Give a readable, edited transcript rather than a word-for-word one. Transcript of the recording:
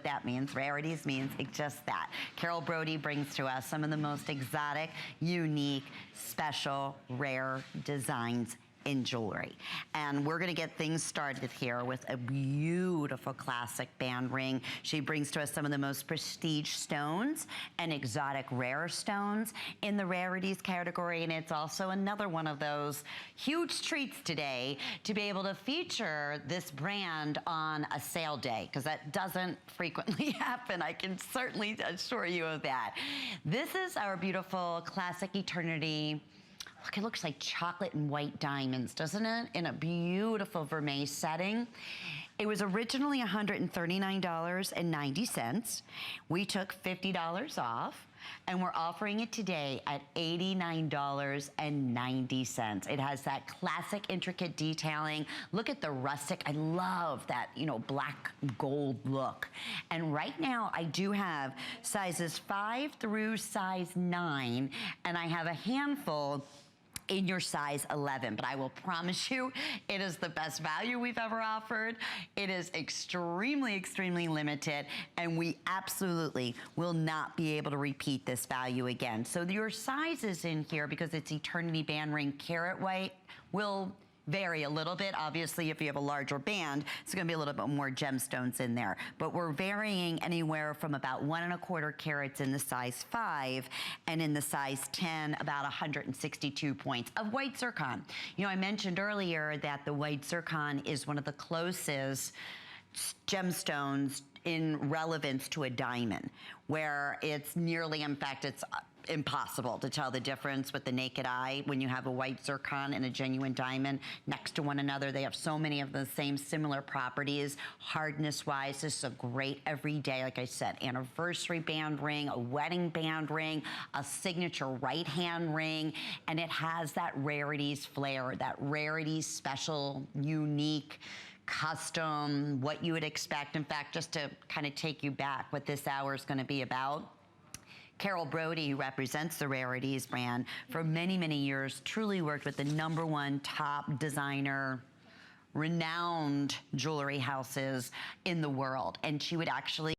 that means. Rarities means just that. Carol Brodie brings to us some of the most exotic, unique, special, rare designs in jewelry. And we're gonna get things started here with a beautiful classic band ring. She brings to us some of the most prestige stones and exotic rare stones in the rarities category, and it's also another one of those huge treats today to be able to feature this brand on a sale day, because that doesn't frequently happen. I can certainly assure you of that. This is our beautiful classic Eternity. Look, it looks like chocolate and white diamonds, doesn't it? In a beautiful Vermeil setting. It was originally $139.90. We took $50 off, and we're offering it today at $89.90. It has that classic intricate detailing. Look at the rustic. I love that, you know, black gold look. And right now I do have sizes 5 through size 9, and I have a handful in your size 11, but I will promise you it is the best value we've ever offered. It is extremely, extremely limited, and we absolutely will not be able to repeat this value again. So your sizes in here, because it's Eternity band ring carat white, will vary a little bit. Obviously, if you have a larger band, it's gonna be a little bit more gemstones in there. But we're varying anywhere from about 1 1/4 carats in the size 5, and in the size 10, about 162 points of white zircon. You know, I mentioned earlier that the white zircon is one of the closest gemstones in relevance to a diamond, where it's nearly, in fact, it's impossible to tell the difference with the naked eye when you have a white zircon and a genuine diamond next to one another. They have so many of the same similar properties. Hardness-wise, this is a great everyday, like I said, anniversary band ring, a wedding band ring, a signature right-hand ring, and it has that Rarities flair, that Rarities special, unique, custom, what you would expect. In fact, just to kind of take you back, what this hour is going to be about, Carol Brodie, who represents the Rarities brand for many, many years, truly worked with the #1 top designer, renowned jewelry houses in the world. And she would actually